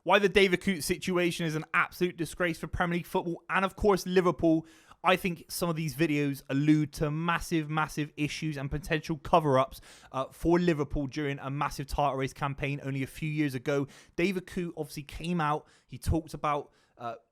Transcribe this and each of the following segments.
why the David Coote situation is an absolute disgrace for Premier League football, and of course Liverpool. I think some of these videos allude to massive, massive issues and potential cover-ups for Liverpool during a massive title race campaign only a few years ago. David Coote obviously came out. He talked about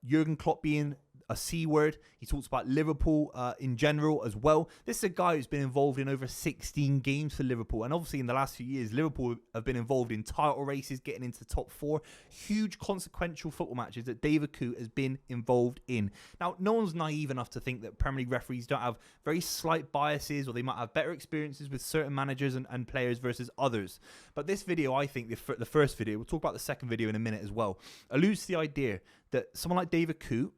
Jurgen Klopp being a C word. He talks about Liverpool in general as well. This is a guy who's been involved in over 16 games for Liverpool. And obviously in the last few years, Liverpool have been involved in title races, getting into the top 4. Huge consequential football matches that David Coote has been involved in. Now, no one's naive enough to think that Premier League referees don't have very slight biases, or they might have better experiences with certain managers and players versus others. But this video, I think, the first video, we'll talk about the second video in a minute as well, alludes to the idea that someone like David Coote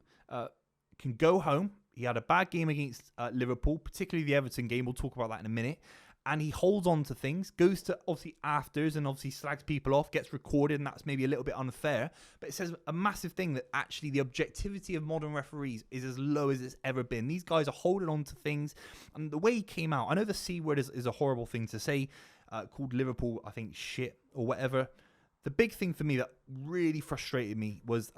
can go home. He had a bad game against Liverpool, particularly the Everton game. We'll talk about that in a minute. And he holds on to things, goes to obviously afters and obviously slags people off, gets recorded, and that's maybe a little bit unfair. But it says a massive thing that actually the objectivity of modern referees is as low as it's ever been. These guys are holding on to things. And the way he came out, I know the C word is a horrible thing to say, called Liverpool, I think, shit or whatever. The big thing for me that really frustrated me was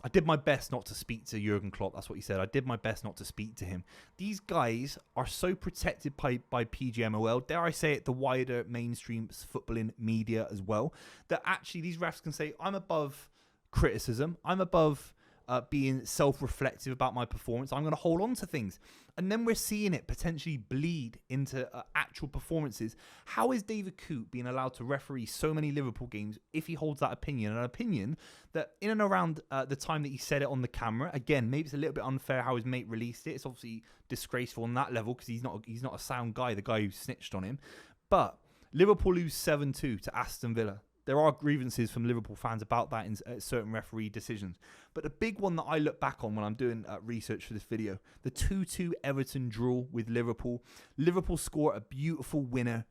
I did my best not to speak to Jurgen Klopp. That's what he said. I did my best not to speak to him. These guys are so protected by PGMOL, dare I say it, the wider mainstream footballing media as well, that actually these refs can say, I'm above criticism. I'm above being self-reflective about my performance. I'm going to hold on to things. And then we're seeing it potentially bleed into actual performances. How is David Coote being allowed to referee so many Liverpool games if he holds that opinion? An opinion that in and around the time that he said it on the camera, again, maybe it's a little bit unfair how his mate released it. It's obviously disgraceful on that level because he's not a sound guy, the guy who snitched on him. But Liverpool lose 7-2 to Aston Villa. There are grievances from Liverpool fans about that in certain referee decisions. But the big one that I look back on when I'm doing research for this video, the 2-2 Everton draw with Liverpool. Liverpool score a beautiful winner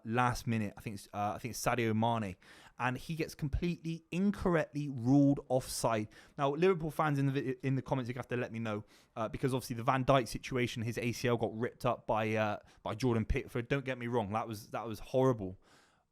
last minute. I think it's Sadio Mane. And he gets completely incorrectly ruled offside. Now, Liverpool fans in the comments, you have to let me know because obviously the Van Dijk situation, his ACL got ripped up by Jordan Pickford. Don't get me wrong, that was horrible.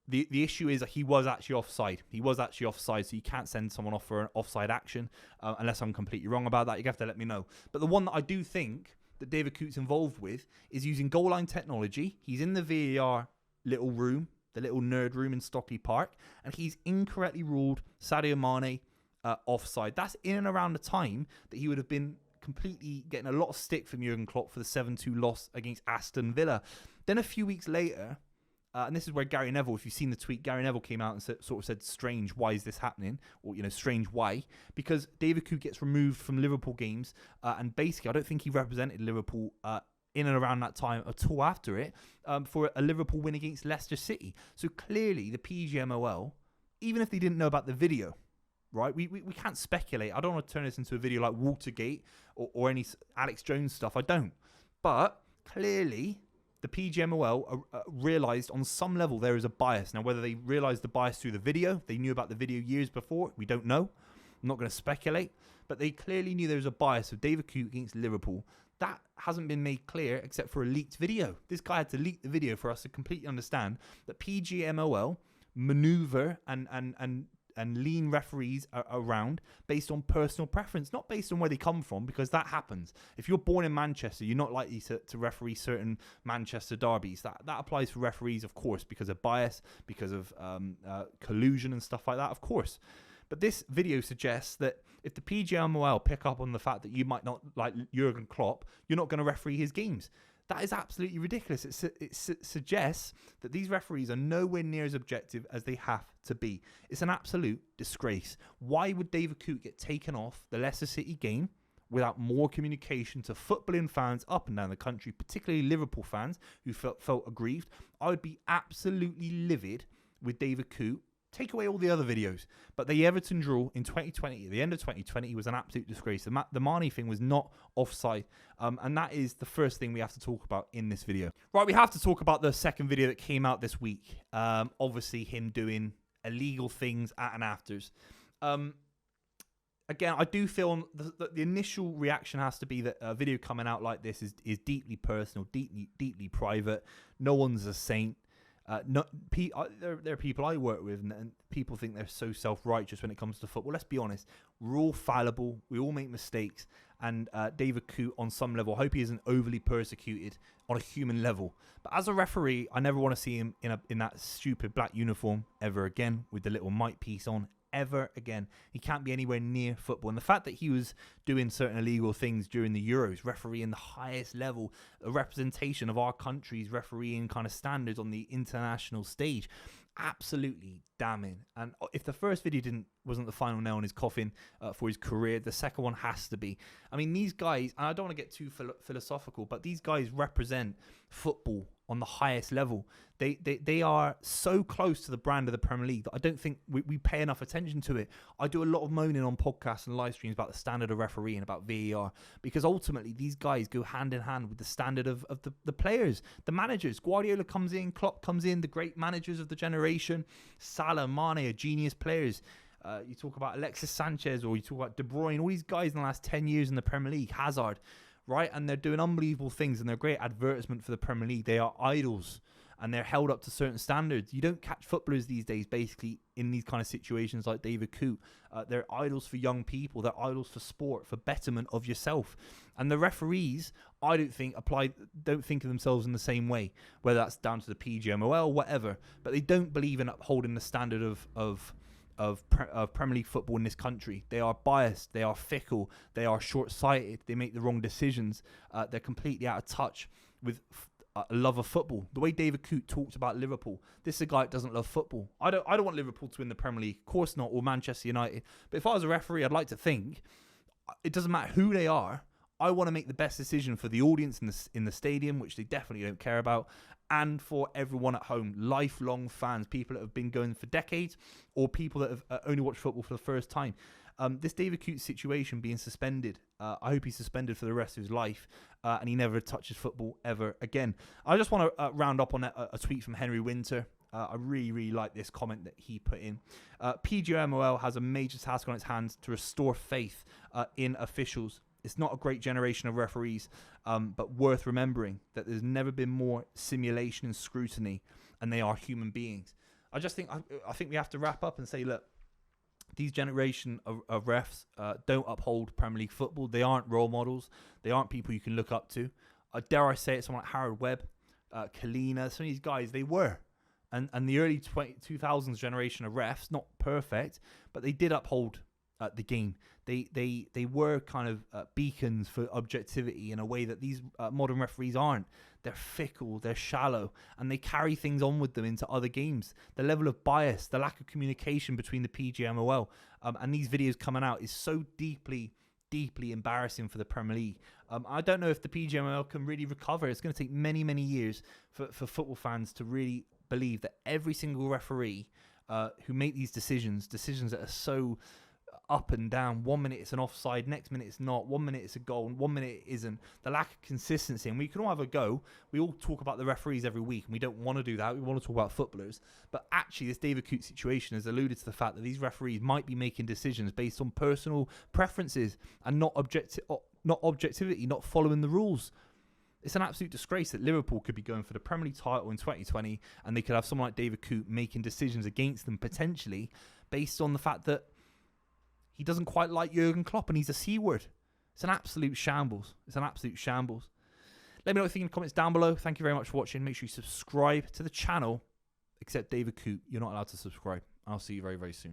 The issue is that he was actually offside. He was actually offside, so you can't send someone off for an offside action unless I'm completely wrong about that. You have to let me know. But the one that I do think that David Coote's involved with is using goal line technology. He's in the VAR little room, the little nerd room in Stockley Park, and he's incorrectly ruled Sadio Mane offside. That's in and around the time that he would have been completely getting a lot of stick from Jurgen Klopp for the 7-2 loss against Aston Villa. Then a few weeks later, and this is where Gary Neville, if you've seen the tweet, Gary Neville came out and sort of said, strange, why is this happening? Or, strange, why? Because David Coote gets removed from Liverpool games. And basically, I don't think he represented Liverpool in and around that time at all after it for a Liverpool win against Leicester City. So clearly, the PGMOL, even if they didn't know about the video, right? We can't speculate. I don't want to turn this into a video like Watergate or any Alex Jones stuff. I don't. But clearly, the PGMOL realised on some level there is a bias. Now, whether they realised the bias through the video, they knew about the video years before, we don't know. I'm not going to speculate. But they clearly knew there was a bias of David Coote against Liverpool. That hasn't been made clear except for a leaked video. This guy had to leak the video for us to completely understand that PGMOL manoeuvre and lean referees around based on personal preference, not based on where they come from, because that happens. If you're born in Manchester, you're not likely to referee certain Manchester derbies. That applies for referees, of course, because of bias, because of collusion and stuff like that, of course. But this video suggests that if the PGMOL pick up on the fact that you might not like Jurgen Klopp, you're not going to referee his games. That is absolutely ridiculous. It suggests that these referees are nowhere near as objective as they have to be. It's an absolute disgrace. Why would David Coote get taken off the Leicester City game without more communication to footballing fans up and down the country, particularly Liverpool fans who felt aggrieved? I would be absolutely livid with David Coote. Take away all the other videos. But the Everton draw in 2020, at the end of 2020, was an absolute disgrace. The Mane thing was not offside. And that is the first thing we have to talk about in this video. Right, we have to talk about the second video that came out this week. Obviously, him doing illegal things at and afters. Again, I do feel the initial reaction has to be that a video coming out like this is deeply personal, deeply private. No one's a saint. There are people I work with, and people think they're so self-righteous when it comes to football. Let's be honest. We're all fallible. We all make mistakes. And David Coote, on some level, I hope he isn't overly persecuted on a human level. But as a referee, I never want to see him in that stupid black uniform ever again with the little mic piece on. Ever again. He can't be anywhere near football. And the fact that he was doing certain illegal things during the Euros, refereeing the highest level, a representation of our country's refereeing kind of standards on the international stage, absolutely damning. And if the first video wasn't the final nail in his coffin for his career, the second one has to be. I mean, these guys, and I don't want to get too philosophical, but these guys represent football on the highest level. They are so close to the brand of the Premier League that I don't think we pay enough attention to it. I do a lot of moaning on podcasts and live streams about the standard of refereeing, about VAR, because ultimately these guys go hand in hand with the standard of the players, the managers. Guardiola comes in, Klopp comes in, the great managers of the generation. Salah, Mane are genius players. You talk about Alexis Sanchez, or you talk about De Bruyne, all these guys in the last 10 years in the Premier League, Hazard, right? And they're doing unbelievable things, and they're great advertisement for the Premier League. They are idols, and they're held up to certain standards. You don't catch footballers these days basically in these kind of situations like David Coote. They're idols for young people. They're idols for sport, for betterment of yourself. And the referees, I don't think think of themselves in the same way, whether that's down to the PGMOL, whatever. But they don't believe in upholding the standard of Premier League football in this country. They are biased, they are fickle, they are short-sighted, they make the wrong decisions, they're completely out of touch with love of football. The way David Coote talked about Liverpool, this is a guy that doesn't love football. I don't want Liverpool to win the Premier League, of course not, or Manchester United. But if I was a referee, I'd like to think it doesn't matter who they are. I want to make the best decision for the audience in the stadium, which they definitely don't care about, and for everyone at home, lifelong fans, people that have been going for decades, or people that have only watched football for the first time. This David Coote situation being suspended, I hope he's suspended for the rest of his life, and he never touches football ever again. I just want to round up on a tweet from Henry Winter. I really, really like this comment that he put in. PGMOL has a major task on its hands to restore faith in officials. It's not a great generation of referees, but worth remembering that there's never been more simulation and scrutiny, and they are human beings. I think we have to wrap up and say, look, these generation of refs don't uphold Premier League football. They aren't role models. They aren't people you can look up to. Dare I say it, someone like Harold Webb, Kalina, some of these guys, they were. And the early 2000s generation of refs, not perfect, but they did uphold the game. They were kind of beacons for objectivity in a way that these modern referees aren't. They're fickle, they're shallow, and they carry things on with them into other games. The level of bias, the lack of communication between the PGMOL and these videos coming out is so deeply embarrassing for the Premier League. I don't know if the PGMOL can really recover. It's going to take many, many years for football fans to really believe that every single referee who make these decisions that are so up and down. 1 minute it's an offside, next minute it's not. 1 minute it's a goal, and 1 minute it isn't. The lack of consistency, and we can all have a go. We all talk about the referees every week, and we don't want to do that. We want to talk about footballers. But actually, this David Coote situation has alluded to the fact that these referees might be making decisions based on personal preferences and not objectivity, not following the rules. It's an absolute disgrace that Liverpool could be going for the Premier League title in 2020, and they could have someone like David Coote making decisions against them potentially based on the fact that he doesn't quite like Jurgen Klopp and he's a C word. It's an absolute shambles. Let me know what you think in the comments down below. Thank you very much for watching. Make sure you subscribe to the channel. Except David Coote, you're not allowed to subscribe. I'll see you very, very soon.